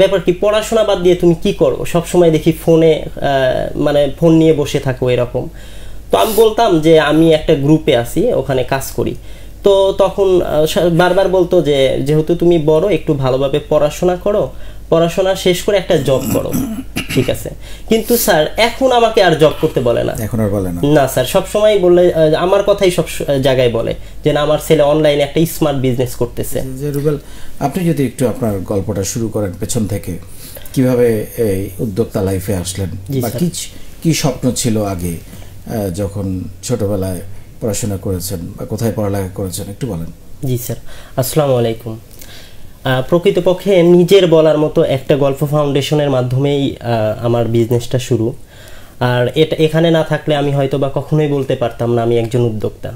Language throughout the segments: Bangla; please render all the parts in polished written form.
ব্যাপার কি পড়াশোনা বাদ দিয়ে তুমি কি করো, সব সময় দেখি ফোনে মানে ফোন নিয়ে বসে থাকো এরকম। তো আমি বলতাম যে আমি একটা গ্রুপে আছি, ওখানে কাজ করি। তো তখন বারবার বলতো যে যেহেতু তুমি বড়, একটু ভালোভাবে পড়াশোনা করো, পড়াশোনা শেষ করে একটা জব করো, ঠিক আছে। কিন্তু স্যার এখন আমাকে আর জব করতে বলে না, এখন আর বলে না। না স্যার, সব সময় বলে আমার কথাই সব জায়গায় বলে যে না আমার ছেলে অনলাইনে একটা স্মার্ট বিজনেস করতেছে। যে রুবেল, আপনি যদি একটু আপনার গল্পটা শুরু করেন পেছন থেকে, কিভাবে এই উদ্যোক্তা লাইফে আসলেন, বা কি স্বপ্ন ছিল আগে যখন ছোটবেলায় পড়াশোনা করেছেন, বা কোথায় পড়ালেখা করেছেন, একটু বলেন। জি স্যার, আসসালামু আলাইকুম। প্রকৃতপক্ষে নিজের বলার মতো একটা গল্প ফাউন্ডেশনের মাধ্যমেই আমার বিজনেসটা শুরু। আর এখানে না থাকলে আমি হয়তো বা কখনোই বলতে পারতাম না আমি একজন উদ্যোক্তা।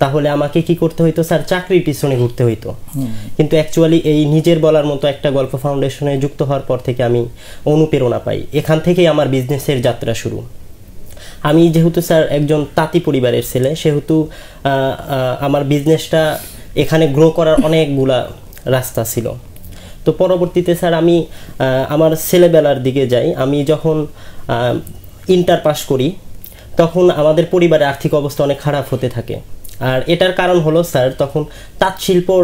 তাহলে আমাকে কি করতে হইতো স্যার, চাকরির পিছনে ঘুরতে হইতো। কিন্তু অ্যাকচুয়ালি এই নিজের বলার মতো একটা গল্প ফাউন্ডেশনে যুক্ত হওয়ার পর থেকে আমি অনুপ্রেরণা পাই, এখান থেকেই আমার বিজনেসের যাত্রা শুরু। আমি যেহেতু স্যার একজন তাঁতি পরিবারের ছেলে, সেহেতু আমার বিজনেসটা এখানে গ্রো করার অনেকগুলা রাস্তা ছিল। তো পরবর্তীতে স্যার আমি আমার ছেলেবেলার দিকে যাই। আমি যখন ইন্টার পাস করি তখন আমাদের পরিবারের আর্থিক অবস্থা অনেক খারাপ হতে থাকে। আর এটার কারণ হলো স্যার তখন তাঁত শিল্পর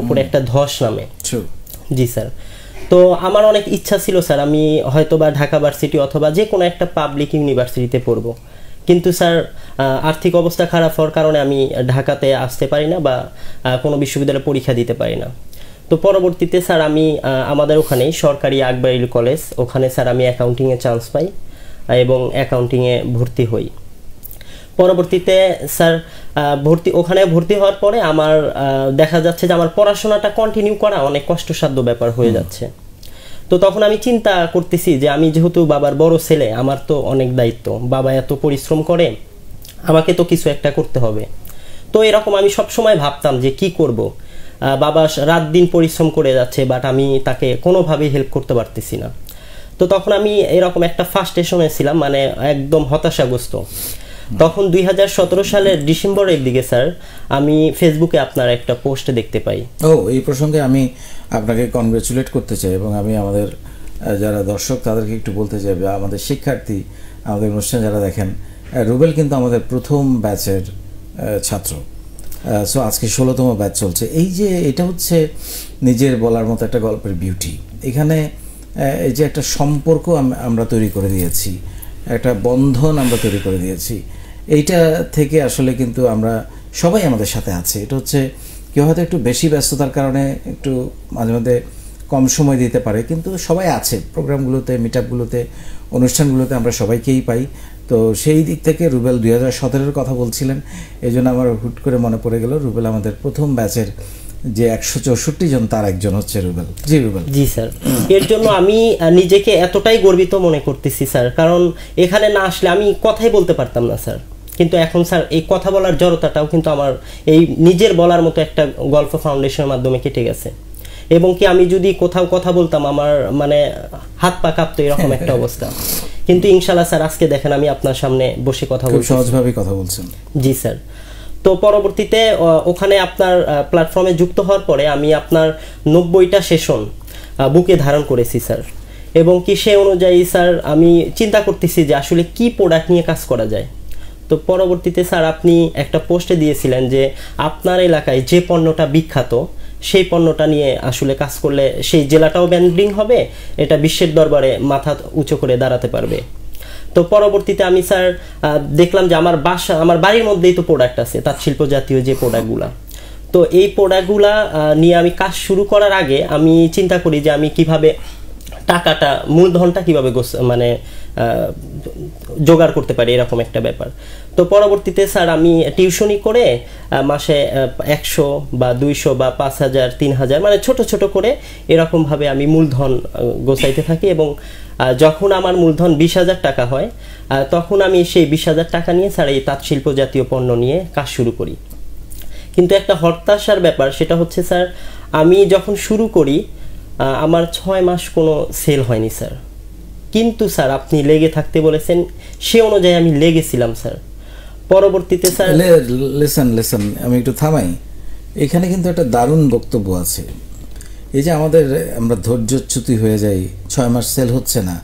উপরে একটা ধস নামে। জি স্যার। তো আমার অনেক ইচ্ছা ছিল স্যার আমি হয়তো বা ঢাকা ভার্সিটি অথবা যে কোনো একটা পাবলিক ইউনিভার্সিটিতে পড়ব, কিন্তু স্যার আর্থিক অবস্থা খারাপ হওয়ার কারণে আমি ঢাকাতে আসতে পারি না বা কোনো বিশ্ববিদ্যালয়ে পরীক্ষা দিতে পারি না। তো পরবর্তীতে স্যার আমি আমাদের ওখানেই সরকারি আকবরীল কলেজ, ওখানে স্যার আমি অ্যাকাউন্টিংয়ে চান্স পাই এবং অ্যাকাউন্টিংয়ে ভর্তি হই। পরবর্তীতে স্যার ওখানে ভর্তি হওয়ার পরে আমার দেখা যাচ্ছে যে আমার পড়াশোনাটা কন্টিনিউ করা অনেক কষ্টসাধ্য ব্যাপার হয়ে যাচ্ছে। তো তখন আমি চিন্তা করতেছি যে আমি যেহেতু বাবার বড় ছেলে, আমার তো অনেক দায়িত্ব, বাবা এত পরিশ্রম করে, আমাকে তো কিছু একটা করতে হবে। তো এরকম আমি সবসময় ভাবতাম যে কি করব, বাবা রাত দিন পরিশ্রম করে যাচ্ছে, বাট আমি তাকে কোনোভাবেই হেল্প করতে পারতেছি না। তো তখন আমি এরকম একটা ফার্স্টেশনে ছিলাম, মানে একদম হতাশাগ্রস্ত। তখন 2017 সালের ডিসেম্বরের দিকে স্যার আমি ফেসবুকে আপনার একটা পোস্ট দেখতে পাই। এই প্রসঙ্গে আমি আপনাকে কনগ্রাচুলেট করতে চাই, এবং আমি আমাদের যারা দর্শক তাদেরকে একটু বলতে চাই, আমাদের শিক্ষার্থী, আমাদের অনুষ্ঠান যারা দেখেন, রুবেল কিন্তু আমাদের প্রথম ব্যাচের ছাত্র। সো আজকে 16তম ব্যাচ চলছে। এই যে এটা হচ্ছে নিজের বলার মতো একটা গল্পের বিউটি। এখানে এই যে একটা সম্পর্ক আমরা তৈরি করে দিয়েছি, একটা বন্ধন আমরা তৈরি করে দিয়েছি, এইটা থেকে আসলে কিন্তু আমরা সবাই আমাদের সাথে আছে। এটা হচ্ছে কেউ হয়তো একটু বেশি ব্যস্ততার কারণে একটু মাঝে মাঝে কম সময় দিতে পারে, কিন্তু সবাই আছে প্রোগ্রামগুলোতে, মিট আপগুলোতে, অনুষ্ঠানগুলোতে আমরা সবাইকেই পাই। তো সেই দিক থেকে রুবেল 2017-এর কথা বলছিলেন, এই জন্য আমার হুট করে মনে পড়ে গেল রুবেল আমাদের প্রথম ব্যাচের যে 164 জন তার একজন হচ্ছে রুবেল। জি রুবেল। জি স্যার, এর জন্য আমি নিজেকে এতটাই গর্বিত মনে করতেছি স্যার, কারণ এখানে না আসলে আমি কথাই বলতে পারতাম না স্যার। কিন্তু এখন স্যার এই কথা বলার জড়তাটাও কিন্তু আমার এই নিজের বলার মতো একটা গল্প ফাউন্ডেশনের মাধ্যমে কেটে গেছে। এবং কি আমি যদি কোথাও কথা বলতাম আমার মানে হাত পা কাঁপতো, এরকম একটা অবস্থা। কিন্তু ইনশাআল্লাহ স্যার আজকে দেখেন আমি আপনার সামনে বসে কথা বলছি, সহজভাবে কথা বলছেন। জি স্যার। তো পরবর্তীতে ওখানে আপনার প্ল্যাটফর্মে যুক্ত হওয়ার পরে আমি আপনার 90টা সেশন বুকে ধারণ করেছি স্যার। এবং কি সে অনুযায়ী স্যার আমি চিন্তা করতেছি যে আসলে কি প্রোডাক্ট নিয়ে কাজ করা যায়। তো পরবর্তীতে স্যার আপনি একটা পোস্টে দিয়েছিলেন যে আপনার এলাকায় যে পণ্যটা বিখ্যাত সেই পণ্যটা নিয়ে আসলে কাজ করলে সেই জেলাটাও ব্র্যান্ডিং হবে, এটা বিশ্বের দরবারে মাথা উঁচু করে দাঁড়াতে পারবে। তো পরবর্তীতে আমি স্যার দেখলাম যে আমার বাড়ির মধ্যেই তো প্রোডাক্ট আছে, তাঁত শিল্প জাতীয় যে প্রোডাক্টগুলা। তো এই প্রোডাক্টগুলা নিয়ে আমি কাজ শুরু করার আগে আমি চিন্তা করি যে আমি কিভাবে টাকাটা, মূলধনটা কিভাবে মানে জোগাড় করতে পারি, এরকম একটা ব্যাপার। তো পরবর্তীতে স্যার আমি টিউশনি করে মাসে 100 বা 200 বা 5000 3000 মানে ছোট ছোট করে এরকমভাবে আমি মূলধন গোছাইতে থাকি। এবং যখন আমার মূলধন 20,000 টাকা হয় তখন আমি সেই 20,000 টাকা নিয়ে স্যার এই তাঁত শিল্প জাতীয় পণ্য নিয়ে কাজ শুরু করি। কিন্তু একটা হতাশার ব্যাপার, সেটা হচ্ছে স্যার আমি যখন শুরু করি আমার 6 মাস কোনো সেল হয়নি স্যার। কিন্তু স্যার আপনি লেগে থাকতে বলেছেন, সে অনুযায়ী আমি লেগেছিলাম স্যার। পরবর্তীতে স্যার লিসেন আমি একটু থামাই, এখানে কিন্তু একটা দারুণ বক্তব্য আছে। এই যে আমরা ধৈর্যচ্যুতি হয়ে যাই, 6 মাস সেল হচ্ছে না,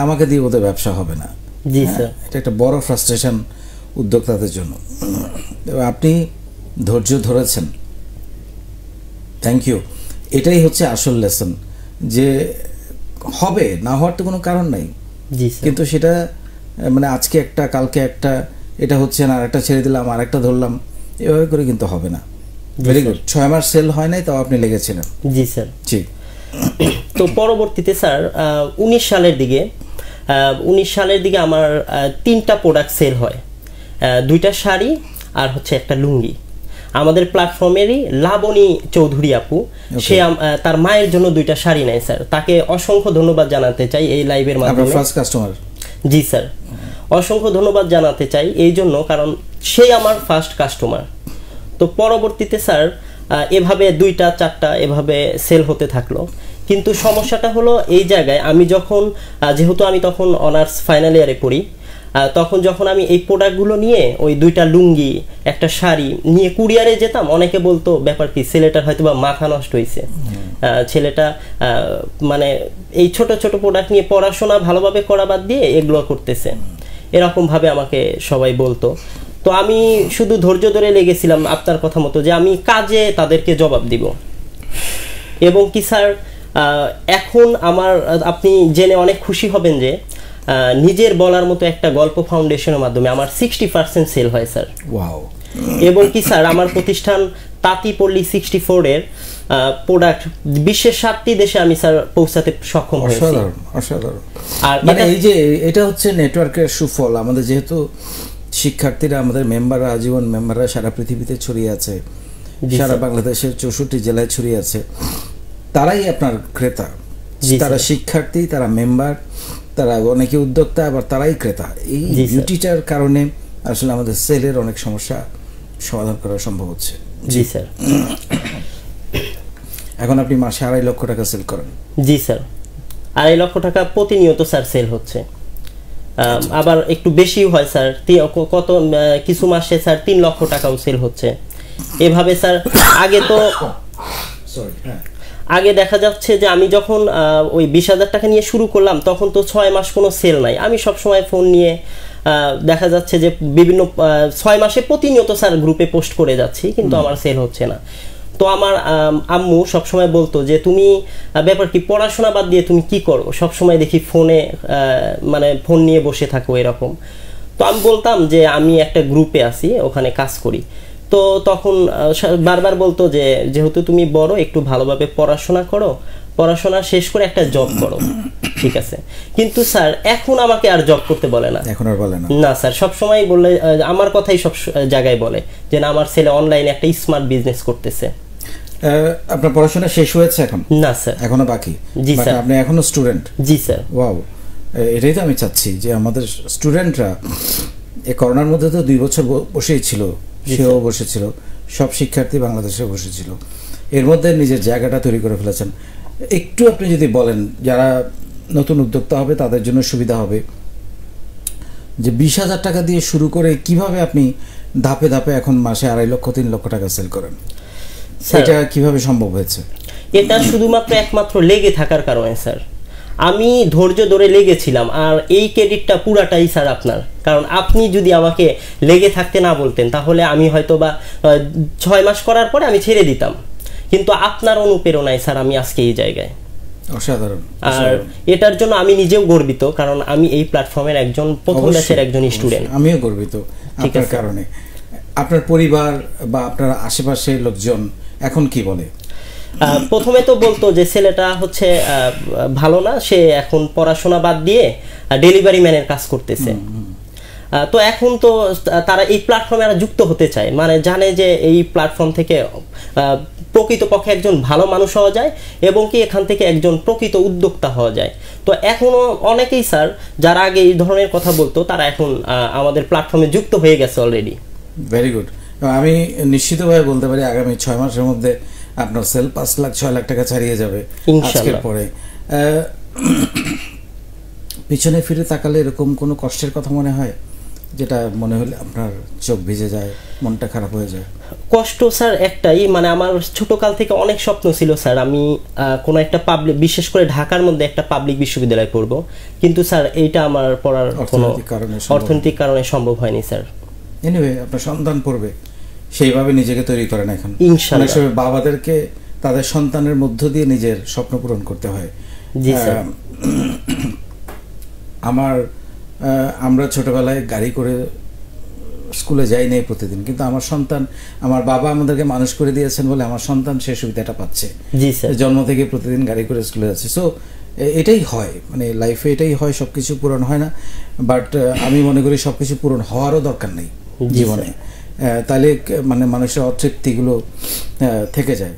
আমাকে দিয়ে ওদের ব্যবসা হবে না। জি স্যার। এটা একটা বড় ফ্রাস্ট্রেশন উদ্যোক্তাদের জন্য। আপনি ধৈর্য ধরেছেন, থ্যাংক ইউ। এটাই হচ্ছে আসল লেসন, যে হবে না হওয়ার তো কোনো কারণ নাই, কিন্তু সেটা মানে আজকে একটা কালকে একটা, এটা হচ্ছে না, আরেকটা ছেড়ে দিলাম, আরেকটা ধরলাম, এভাবে করে কিন্তু হবে না। Very good. 6 মাস সেল হয় নাই, তাও আপনি লেগেছিলেন। জি স্যার। জি। তো পরবর্তীতে স্যার 19 সালের দিকে আমার 3টা প্রোডাক্ট সেল হয়, 2টা শাড়ি আর হচ্ছে একটা লুঙ্গি। আমাদের প্ল্যাটফর্মেরই লাবণী চৌধুরী আপু, সে তার মায়ের জন্য 2টা শাড়ি নেয় স্যার। তাকে অসংখ্য ধন্যবাদ জানাতে চাই এই লাইভের মাধ্যমে। First customer? জি স্যার, অসংখ্য ধন্যবাদ জানাতে চাই এই জন্য, কারণ সেই আমার ফার্স্ট কাস্টমার। তো পরবর্তীতে স্যার এভাবে 2টা 4টা এভাবে সেল হতে থাকলো। কিন্তু সমস্যাটা হলো এই জায়গায়, আমি যখন যেহেতু আমি তখন অনার্স ফাইনাল ইয়ারে পড়ি, তখন যখন আমি এই প্রোডাক্টগুলো নিয়ে ওই 2টা লুঙ্গি একটা শাড়ি নিয়ে কুরিয়ারে যেতাম, অনেকে বলতো ব্যাপার কি, ছেলেটার হয়তো বা মাথা নষ্ট হয়েছে, ছেলেটা মানে এই ছোট ছোট প্রোডাক্ট নিয়ে পড়াশোনা ভালোভাবে করা বাদ দিয়ে এগুলো করতেছে, এরকম ভাবে আমাকে সবাই বলতো। তো আমি শুধু ধৈর্য ধরে লেগেছিলাম আপনার কথা মতো, যে আমি কাজে তাদেরকে জবাব দিব। এবং কি স্যার, এখন আপনি জেনে অনেক খুশি হবেন যে নিজের বলার মতো একটা গল্প ফাউন্ডেশনের মাধ্যমে আমার 60% সেল হয় স্যার। ওয়াও। এবং কি স্যার, আমার প্রতিষ্ঠান তাঁতিপল্লী 64 এর প্রোডাক্ট বিশ্বের 7টি দেশে আমি স্যার পৌঁছাতে সক্ষম হয়েছি। অসাধারণ, অসাধারণ। আর মানে এই যে এটা হচ্ছে নেটওয়ার্কের সুফল। আমাদের যেহেতু শিক্ষার্থীরা, আমাদের মেম্বাররা, আজীবন মেম্বাররা সারা পৃথিবীতে ছড়িয়ে আছে, সারা বাংলাদেশের 64টি জেলায় ছড়িয়ে আছে, তারাই আপনার ক্রেতা। তারা শিক্ষার্থী, তারা মেম্বার, তারা অনেকে উদ্যোক্তা, আবার তারাই ক্রেতা। এই বিউটিটার কারণে আসলে আমাদের সেলের অনেক সমস্যা সমাধান করা সম্ভব হচ্ছে। জি স্যার। এখন আপনি মাসে 2.5 লক্ষ টাকা সেল করেন? জি স্যার, 2.5 লক্ষ টাকা প্রতিনিয়ত স্যার সেল হচ্ছে। আবার একটু বেশিও হয় স্যার, কিছু মাসে স্যার 3 লক্ষ টাকাও সেল হচ্ছে। এভাবে স্যার আগে দেখা যাচ্ছে যে আমি যখন ওই 20,000 টাকা নিয়ে শুরু করলাম, তখন তো 6 মাস কোনো সেল নাই। আমি সবসময় ফোন নিয়ে দেখা যাচ্ছে যে বিভিন্ন 6 মাসে প্রতিনিয়ত স্যার গ্রুপে পোস্ট করে যাচ্ছি, কিন্তু আমার সেল হচ্ছে না। তো আমার আম্মু সবসময় বলতো যে তুমি ব্যাপার কি, পড়াশোনা বাদ দিয়ে তুমি কি করো, সবসময় দেখি ফোনে মানে ফোন নিয়ে বসে থাকো এরকম। তো আমি বলতাম যে আমি একটা গ্রুপে আছি, ওখানে কাজ করি। তো তখন বারবার বলতো যে যেহেতু তুমি বড়, একটু ভালোভাবে পড়াশোনা করো, পড়াশোনা শেষ করে একটা জব করো, ঠিক আছে। কিন্তু স্যার এখন আমাকে আর জব করতে বলে না। এখন আর বলে না? না স্যার, সবসময় বললে আমার কথাই সব জায়গায় বলে যে না, আমার ছেলে অনলাইনে একটা স্মার্ট বিজনেস করতেছে। আপনার পড়াশোনা শেষ হয়েছে এখন? না স্যার, এখনো বাকি। জি স্যার। আপনি এখনো স্টুডেন্ট? জি স্যার। ওয়াও, এটাই তো আমি চাচ্ছি যে আমাদের স্টুডেন্টরা এই করোনার মধ্যে তো 2 বছর বসেই ছিল, সেও বসেছিল, সব শিক্ষার্থী বাংলাদেশে বসেছিল, এর মধ্যে নিজের জায়গাটা তৈরি করে ফেলেছেন। একটু আপনি যদি বলেন, যারা নতুন উদ্যোক্তা হবে তাদের জন্য সুবিধা হবে, যে 20,000 টাকা দিয়ে শুরু করে কিভাবে আপনি ধাপে ধাপে এখন মাসে 2.5 লক্ষ 3 লক্ষ টাকা সেল করেন, এটা কিভাবে সম্ভব হয়েছে? এটা শুধুমাত্র একমাত্র লেগে থাকার কারণে স্যার। আমি ধৈর্য ধরে লেগেছিলাম, আর এই ক্রেডিটটা পুরাটাই স্যার আপনার। কারণ আপনি যদি আমাকে লেগে থাকতে না বলতেন, তাহলে আমি হয়তো বা 6 মাস করার পরে আমি ছেড়ে দিতাম। কিন্তু আপনার অনুপ্রেরণায় স্যার আমি আজকে এই জায়গায়। অসাধারণ। আর এটার জন্য আমি নিজেও গর্বিত, কারণ আমি এই প্ল্যাটফর্মের একজন প্রথম ব্যাচের একজন স্টুডেন্ট। আমিও গর্বিত আপনার কারণে। আপনার পরিবার বা আপনার আশেপাশের লোকজন এখন কি বলে? প্রথমে তো বলতো যে ছেলেটা হচ্ছে ভালো না, সে এখন পড়াশোনা বাদ দিয়ে ডেলিভারি ম্যানের কাজ করতেছে। তো এখন তো তারা এই প্ল্যাটফর্মে যুক্ত হতে চায়, মানে জানে যে এই প্ল্যাটফর্ম থেকে প্রকৃতপক্ষে একজন ভালো মানুষ হওয়া যায়, এবং কি এখান থেকে একজন প্রকৃত উদ্যোক্তা হওয়া যায়। তো এখনো অনেকেই স্যার যারা আগে এই ধরনের কথা বলতো, তারা এখন আমাদের প্ল্যাটফর্মে যুক্ত হয়ে গেছে অলরেডি। Very good. আমি নিশ্চিতভাবে বলতে পারি আগামী 6 মাসের মধ্যে আপনার সেল 5 লাখ 6 লাখ টাকা ছাড়িয়ে যাবে আজকের পরে। পিছনে ফিরে তাকালে এরকম কোনো কষ্টের কথা মনে হয় যেটা মনে হলে আপনার চোখ ভিজে যায়, মনটা খারাপ হয়ে যায়? কষ্ট স্যার একটাই, মানে আমার ছোটকাল থেকে অনেক স্বপ্ন ছিল স্যার, আমি কোনো একটা পাবলিক, বিশেষ করে ঢাকার মধ্যে একটা পাবলিক বিশ্ববিদ্যালয়ে পড়ব, কিন্তু স্যার এইটা আমার পড়ার কোনো অর্থনৈতিক কারণে সম্ভব হয়নি স্যার। এনিওয়ে আপনার সন্তান পড়বে, সেইভাবে নিজেকে তৈরি করেন এখন। ইনশাআল্লাহ। অনেক সময় বাবাদেরকে তাদের সন্তানের মধ্য দিয়ে নিজের স্বপ্ন পূরণ করতে হয়। জি স্যার। আমরা ছোটবেলায় গাড়ি করে স্কুলে যাই নাই প্রতিদিন, কিন্তু আমার সন্তান, আমার বাবা আমাদেরকে মানুষ করে দিয়েছেন বলে আমার সন্তান সেই সুবিধাটা পাচ্ছে। জি স্যার। জন্ম থেকে প্রতিদিন গাড়ি করে স্কুলে যাচ্ছে। সো এটাই হয়, মানে লাইফে এটাই হয়, সব কিছু পূরণ হয় না। বাট আমি মনে করি সব কিছু পূরণ হওয়ারও দরকার নেই জীবনে, তাহলে মানে মানুষের অতৃপ্তিগুলো থেকে যায়।